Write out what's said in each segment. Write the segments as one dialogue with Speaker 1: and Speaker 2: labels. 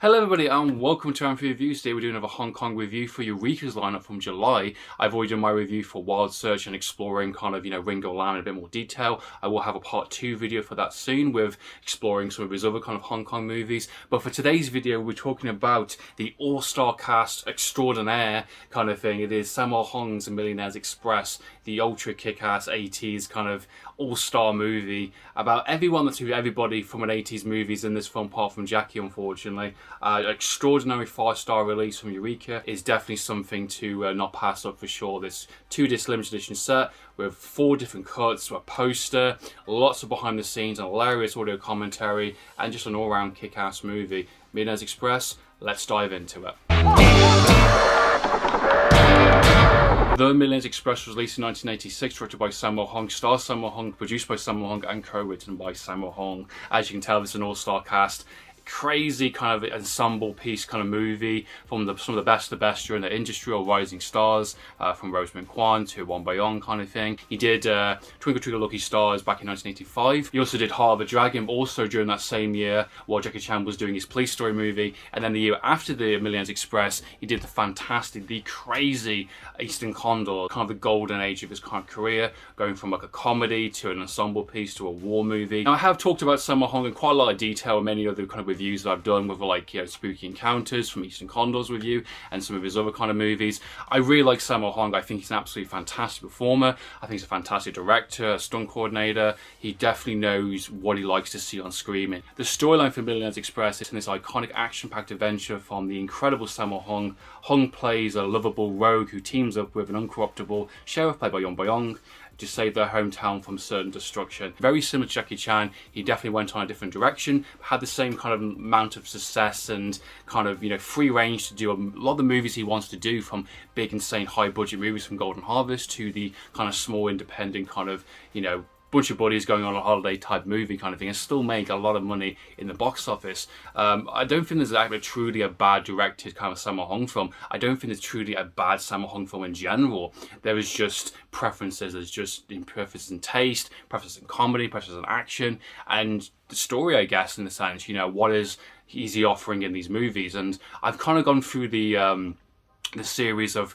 Speaker 1: Hello everybody and welcome to Amphlett Reviews. Today we're doing another Hong Kong review for EUREKA's lineup from July. I've already done my review for Wild Search and exploring kind of, Ringo Lam in a bit more detail. I will have a part 2 video for that soon with exploring some of his other kind of Hong Kong movies. But for today's video we're talking about the all-star cast extraordinaire kind of thing. It is Sammo Hung's Millionaires Express, the ultra kick-ass 80s kind of all-star movie about everybody from an 80s movies in this film apart from Jackie, unfortunately. Extraordinary 5-star release from EUREKA is definitely something to not pass up for sure. This 2-disc limited edition set with 4 different cuts, a poster, lots of behind the scenes, an hilarious audio commentary, and just an all-round kick-ass movie. Millionaires Express, let's dive into it. The Millionaires Express was released in 1986, directed by Sammo Hung, stars Sammo Hung, produced by Sammo Hung, and co-written by Sammo Hung. As you can tell, it's an all-star cast. Crazy kind of ensemble piece kind of movie from some of the best during the industry or rising stars, from Rosamund Kwan to Wong Bayong kind of thing. He did Twinkle Twinkle Lucky Stars back in 1985. He also did Heart of the Dragon also during that same year while Jackie Chan was doing his Police Story movie. And then the year after the Millionaires Express, he did the crazy Eastern Condor, kind of the golden age of his kind of career, going from like a comedy to an ensemble piece to a war movie. Now I have talked about Sammo Hung in quite a lot of detail in many other kind of reviews that I've done with Spooky Encounters from Eastern Condor's review and some of his other kind of movies. I really like Sammo Hung. I think he's an absolutely fantastic performer. I think he's a fantastic director, a stunt coordinator. He definitely knows what he likes to see on screen. The storyline for Millionaires Express is in this iconic action-packed adventure from the incredible Sammo Hung. Hung plays a lovable rogue who teams up with an uncorruptible sheriff played by Wong Bayong to save their hometown from certain destruction. Very similar to Jackie Chan, he definitely went on a different direction, had the same kind of amount of success and kind of, free range to do a lot of the movies he wants to do, from big, insane, high-budget movies from Golden Harvest to the kind of small, independent kind of, bunch of buddies going on a holiday type movie kind of thing and still make a lot of money in the box office. I don't think there's actually truly a bad directed kind of Sammo Hung film. I don't think there's truly a bad Sammo Hung film in general. There is just preferences. There's just preferences in taste, preferences in comedy, preferences in action, and the story, I guess, in the sense, what is he offering in these movies. And I've kind of gone through the series of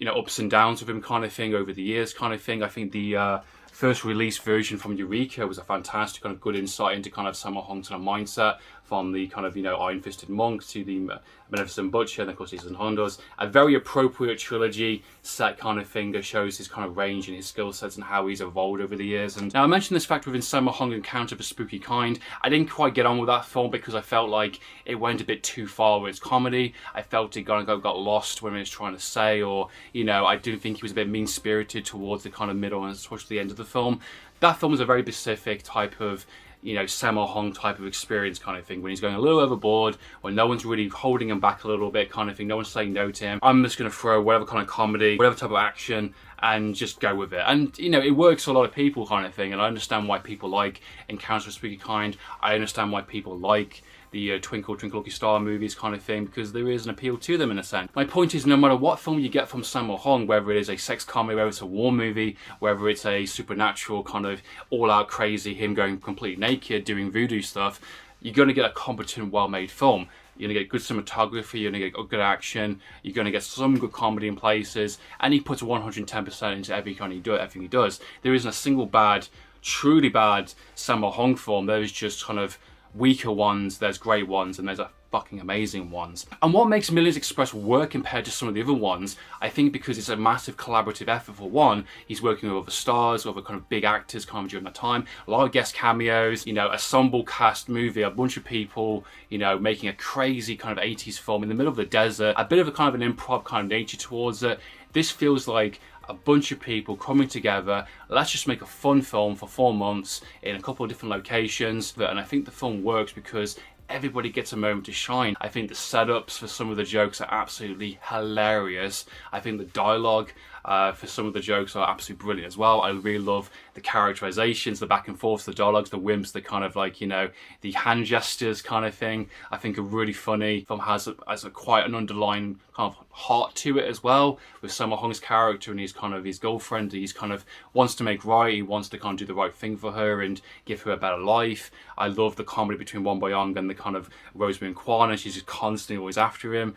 Speaker 1: ups and downs of him kind of thing over the years kind of thing. I think the first release version from EUREKA was a fantastic kind of good insight into kind of Sammo Hung's kind of mindset, from the kind of Iron Fisted Monk to the Beneficent Butcher, and of course Eastern Hondos. A very appropriate trilogy set kind of thing that shows his kind of range and his skill sets and how he's evolved over the years. And now I mentioned this fact within Sammo Hung Encounter of a Spooky Kind. I didn't quite get on with that film because I felt like it went a bit too far with its comedy. I felt it got lost when it was trying to say, or I do think he was a bit mean-spirited towards the kind of middle and towards the end of the film. That film is a very specific type of Sammo Hung type of experience kind of thing, when he's going a little overboard, when no one's really holding him back a little bit kind of thing, no one's saying no to him. I'm just going to throw whatever kind of comedy, whatever type of action, and just go with it. And it works for a lot of people kind of thing, and I understand why people like Encounter of a Spooky Kind. I understand why people like the Twinkle Twinkle Lucky Star movies kind of thing, because there is an appeal to them in a sense. My point is, no matter what film you get from Sammo Hung, whether it is a sex comedy, whether it's a war movie, whether it's a supernatural kind of all-out crazy, him going completely naked, doing voodoo stuff, you're going to get a competent, well-made film. You're going to get good cinematography, you're going to get good action, you're going to get some good comedy in places, and he puts 110% into everything he does. There isn't a single bad, truly bad Sammo Hung film. There is just kind of weaker ones, there's great ones, and there's fucking amazing ones. And what makes Millionaires Express work compared to some of the other ones, I think because it's a massive collaborative effort. For one, he's working with other stars, other kind of big actors kind of during that time, a lot of guest cameos, ensemble cast movie, a bunch of people, making a crazy kind of 80s film in the middle of the desert, a bit of a kind of an improv kind of nature towards it. This feels like a bunch of people coming together, let's just make a fun film for 4 months in a couple of different locations. And I think the film works because everybody gets a moment to shine. I think the setups for some of the jokes are absolutely hilarious. I think the dialogue for some of the jokes are absolutely brilliant as well. I really love the characterizations, the back and forth, the dialogues, the wimps, the kind of like, you know, the hand gestures kind of thing, I think are really funny. The film has quite an underlying kind of heart to it as well, with Sammo Hung's character and his girlfriend. He's kind of wants to make right, he wants to kind of do the right thing for her and give her a better life. I love the comedy between Won Boyoung and the kind of Rosemary and Kwan, and she's just constantly always after him.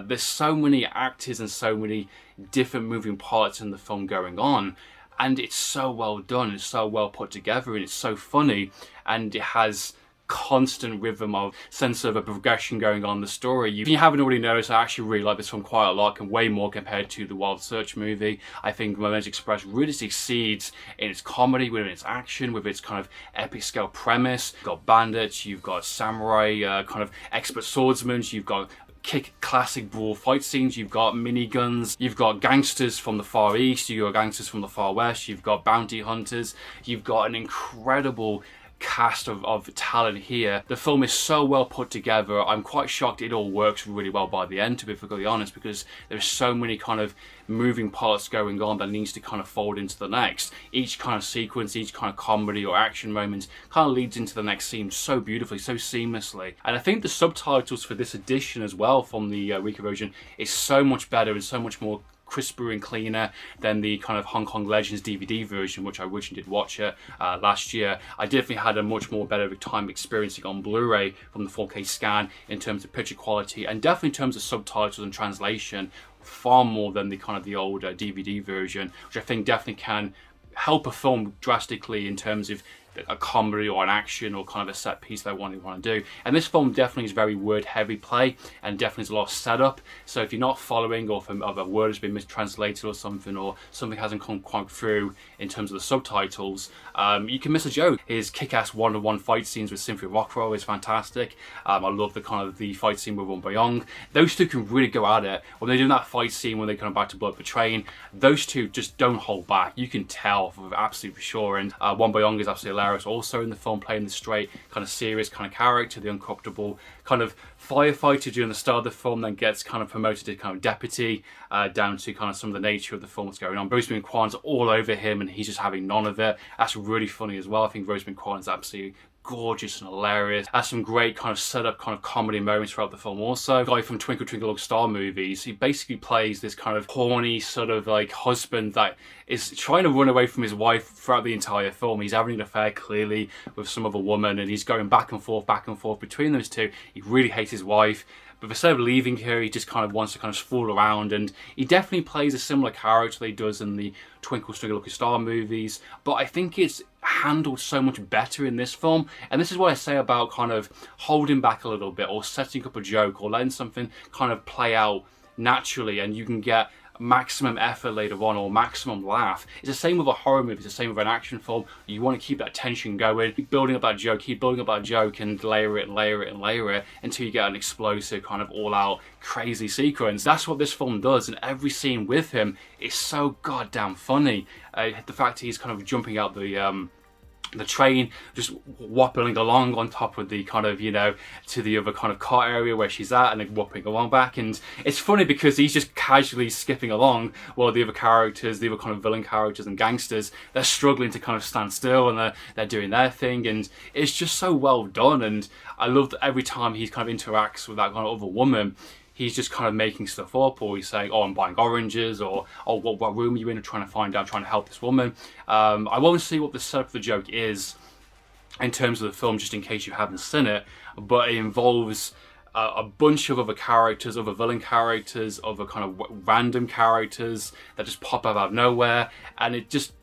Speaker 1: There's so many actors and so many different moving parts in the film going on, and it's so well done, it's so well put together, and it's so funny, and it has constant rhythm of sense of a progression going on in the story. If you haven't already noticed, I actually really like this one quite a lot, and way more compared to the Wild Search movie. I think Millionaires Express really succeeds in its comedy, with its action, with its kind of epic scale premise. You've got bandits, you've got samurai, kind of expert swordsmen, you've got classic brawl fight scenes, you've got miniguns, you've got gangsters from the Far East, you've got gangsters from the Far West, you've got bounty hunters, you've got an incredible cast of talent here. The film is so well put together. I'm quite shocked it all works really well by the end, to be perfectly honest, because there's so many kind of moving parts going on that needs to kind of fold into the next. Each kind of sequence, each kind of comedy or action moment kind of leads into the next scene so beautifully, so seamlessly. And I think the subtitles for this edition as well from the EUREKA version is so much better and so much more crisper and cleaner than the kind of Hong Kong Legends DVD version, which I originally did watch last year. I definitely had a much more better time experiencing on Blu-ray from the 4K scan in terms of picture quality, and definitely in terms of subtitles and translation, far more than the kind of the old DVD version, which I think definitely can help a film drastically in terms of a comedy or an action or kind of a set piece they want to do. And this film definitely is very word heavy play, and definitely is a lot of setup. So if you're not following, or if a word has been mistranslated or something hasn't come quite through in terms of the subtitles, you can miss a joke. His kick-ass one-on-one fight scenes with Cynthia Rothrock is fantastic. I love the kind of the fight scene with Won Boyoung. Those two can really go at it. When they do that fight scene when they come back to blow up the train, those two just don't hold back. You can tell for absolutely sure. And Won Boyoung is absolutely hilarious also in the film, playing the straight kind of serious kind of character, the uncorruptible kind of firefighter during the start of the film, then gets kind of promoted to kind of deputy, down to kind of some of the nature of the film that's going on. Rosemary and Kwan's all over him and he's just having none of it. That's really funny as well. I think Rosemary and Kwan's absolutely gorgeous and hilarious. Has some great kind of setup kind of comedy moments throughout the film also. The guy from Twinkle Twinkle Little Star movies, he basically plays this kind of horny sort of like husband that is trying to run away from his wife throughout the entire film. He's having an affair clearly with some other woman, and he's going back and forth between those two. He really hates his wife, but instead of leaving her, he just kind of wants to kind of fool around, and he definitely plays a similar character that he does in the Twinkle Twinkle Little Star movies, but I think it's handled so much better in this film. And this is what I say about kind of holding back a little bit, or setting up a joke, or letting something kind of play out naturally, and you can get maximum effort later on, or maximum laugh. It's the same with a horror movie, it's the same with an action film. You want to keep that tension going, keep building up that joke, and layer it until you get an explosive kind of all-out crazy sequence. That's what this film does, and every scene with him is so goddamn funny. The fact he's kind of jumping out the train, just wobbling along on top of the kind of, you know, to the other kind of car area where she's at, and then wobbling along back. And it's funny because he's just casually skipping along while the other characters, the other kind of villain characters and gangsters, they're struggling to kind of stand still, and they're doing their thing. And it's just so well done. And I love that every time he kind of interacts with that kind of other woman, he's just kind of making stuff up, or he's saying, oh, I'm buying oranges, or oh, what room are you in? I'm trying to find out, trying to help this woman. I won't see what the setup of the joke is in terms of the film, just in case you haven't seen it, but it involves a bunch of other characters, other villain characters, other kind of random characters that just pop up out of nowhere, and it just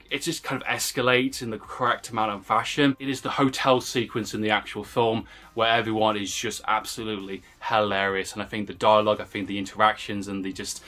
Speaker 1: kind of escalates in the correct amount of fashion. It is the hotel sequence in the actual film where everyone is just absolutely hilarious. And I think the dialogue, I think the interactions, and the just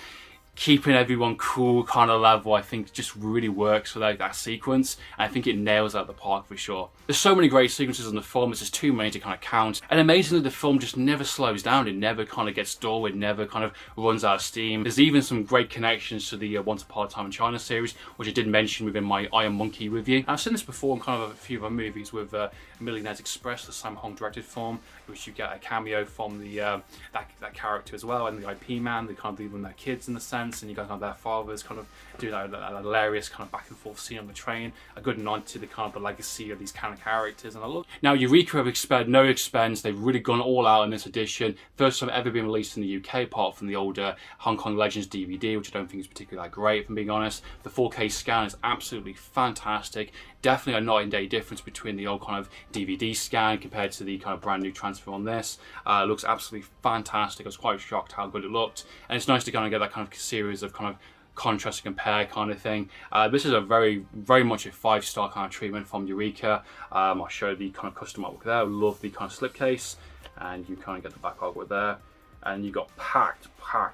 Speaker 1: keeping everyone cool kind of level, I think just really works for that sequence. And I think it nails out the park for sure. There's so many great sequences in the film, it's just too many to kind of count. And amazingly, the film just never slows down. It never kind of gets dull. It never kind of runs out of steam. There's even some great connections to the Once Upon a Time in China series, which I did mention within my Iron Monkey review. I've seen this before in kind of a few other movies with Millionaires Express, the Sammo Hung directed film, which you get a cameo from the that character as well, and the IP man, the kind of even their kids in the sense. romance, and you got their fathers kind of do that hilarious kind of back and forth scene on the train. A good nod to the kind of the legacy of these kind of characters. And I love. Now, EUREKA have spared no expense. They've really gone all out in this edition. First time ever been released in the UK, apart from the older Hong Kong Legends DVD, which I don't think is particularly that great, if I'm being honest. The 4K scan is absolutely fantastic. Definitely a night and day difference between the old kind of DVD scan compared to the kind of brand new transfer on this. It looks absolutely fantastic. I was quite shocked how good it looked, and it's nice to kind of get that kind of series of kind of contrast and compare kind of thing. This is a very much a 5-star kind of treatment from EUREKA. I'll show the kind of custom artwork there. I love the kind of slipcase, and you kind of get the back artwork there. And you got packed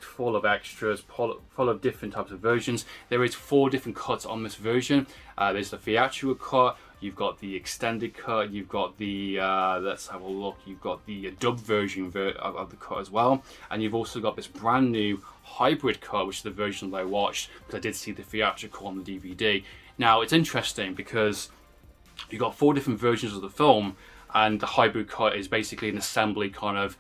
Speaker 1: full of extras, full of different types of versions. There is 4 different cuts on this version. There's the theatrical cut, you've got the extended cut, you've got the, let's have a look, you've got the dub version of the cut as well. And you've also got this brand new hybrid cut, which is the version that I watched, because I did see the theatrical on the DVD. Now, it's interesting because you've got 4 different versions of the film, and the hybrid cut is basically an assembly kind of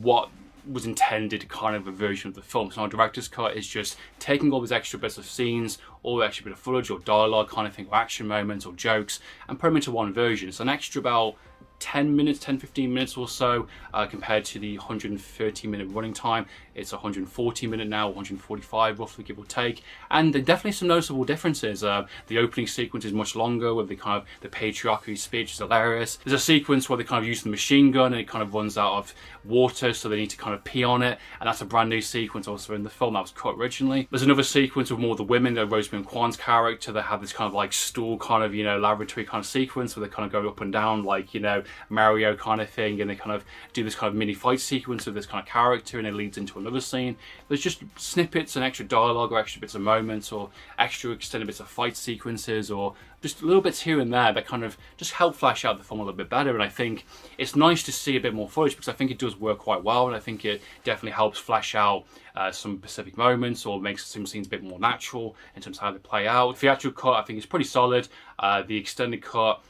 Speaker 1: what was intended kind of a version of the film. So our director's cut is just taking all these extra bits of scenes, all the extra bit of footage or dialogue kind of thing, or action moments or jokes, and put them into one version. It's an extra about 10 minutes, 10-15 minutes or so, compared to the 130-minute running time. It's 140-minute now, 145 roughly, give or take. And there are definitely some noticeable differences. The opening sequence is much longer, with the kind of the patriarchy speech is hilarious. There's a sequence where they kind of use the machine gun and it kind of runs out of water, so they need to kind of pee on it, and that's a brand new sequence also in the film that was cut originally. There's another sequence of more of the women, Rosamund Kwan's character, that have this kind of like stool kind of, you know, laboratory kind of sequence where they kind of go up and down like, you know, Mario kind of thing, and they kind of do this kind of mini fight sequence of this kind of character, and it leads into another scene. There's just snippets and extra dialogue or extra bits of moments or extra extended bits of fight sequences or just little bits here and there that kind of just help flesh out the film a little bit better. And I think it's nice to see a bit more footage, because I think it does work quite well, and I think it definitely helps flesh out some specific moments, or makes some scenes a bit more natural in terms of how they play out. The theatrical cut I think is pretty solid. The extended cut,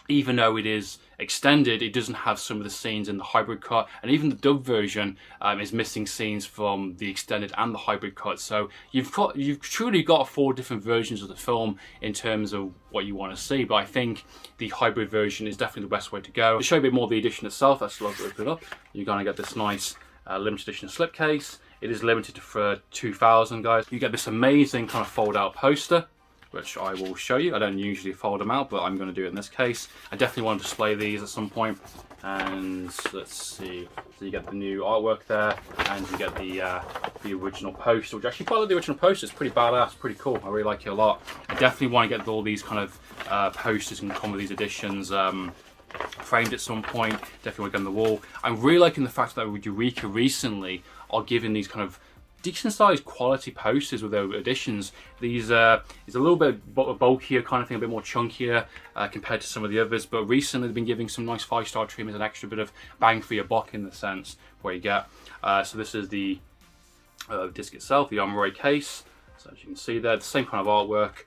Speaker 1: even though it is extended, it doesn't have some of the scenes in the hybrid cut, and even the dub version is missing scenes from the extended and the hybrid cut. So you've truly got 4 different versions of the film in terms of what you want to see, but I think the hybrid version is definitely the best way to go. To show a bit more of the edition itself, let's open it up. You're going to get this nice limited edition slipcase. It is limited for 2,000, guys. You get this amazing kind of fold out poster, which I will show you. I don't usually fold them out, but I'm going to do it in this case. I definitely want to display these at some point. And let's see, so you get the new artwork there, and you get the original poster, which I actually quite like the original poster. It's pretty badass, pretty cool. I really like it a lot. I definitely want to get all these kind of posters and come with these editions framed at some point. Definitely want to get on the wall. I'm really liking the fact that EUREKA recently are giving these kind of decent sized quality posters with their editions. These is a little bit bulkier kind of thing, a bit more chunkier compared to some of the others, but recently they've been giving some nice 5-star treatments, an extra bit of bang for your buck in the sense where you get. So this is the disc itself, the Blu-Ray case. So as you can see there, the same kind of artwork,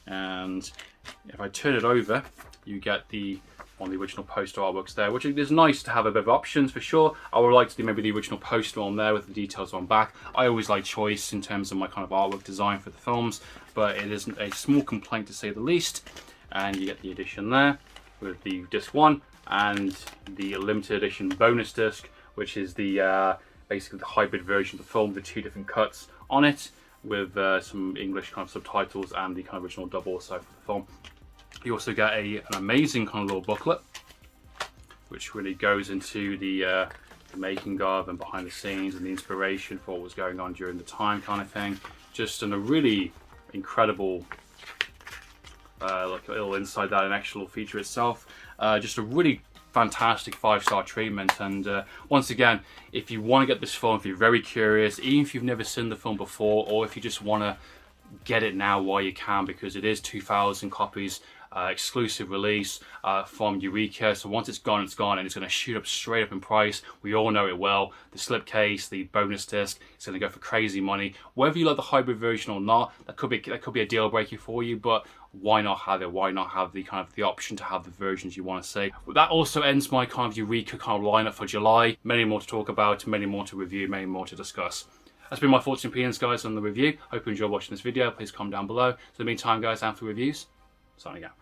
Speaker 1: and if I turn it over, you get one of the original poster artworks there, which is nice to have a bit of options for sure. I would like to do maybe the original poster on there with the details on back. I always like choice in terms of my kind of artwork design for the films, but it is a small complaint to say the least. And you get the edition there with the disc 1 and the limited edition bonus disc, which is the basically the hybrid version of the film, the 2 different cuts on it with some English kind of subtitles and the kind of original dub also for the film. You also get an amazing kind of little booklet, which really goes into the making of and behind the scenes and the inspiration for what was going on during the time kind of thing. Just in a really incredible like a little inside that and actual feature itself. Just a really fantastic 5-star treatment. And once again, if you want to get this film, if you're very curious, even if you've never seen the film before, or if you just want to get it now while you can, because it is 2,000 copies exclusive release from EUREKA. So once it's gone, and it's going to shoot up straight up in price. We all know it well. The slipcase, the bonus disc, it's going to go for crazy money. Whether you like the hybrid version or not, that could be a deal breaker for you, but why not have it? Why not have the kind of the option to have the versions you want to see? That also ends my kind of EUREKA kind of lineup for July. Many more to talk about, many more to review, many more to discuss. That's been my thoughts and opinions, guys, on the review. Hope you enjoyed watching this video. Please comment down below. So in the meantime, guys, Amphlett Reviews, signing out.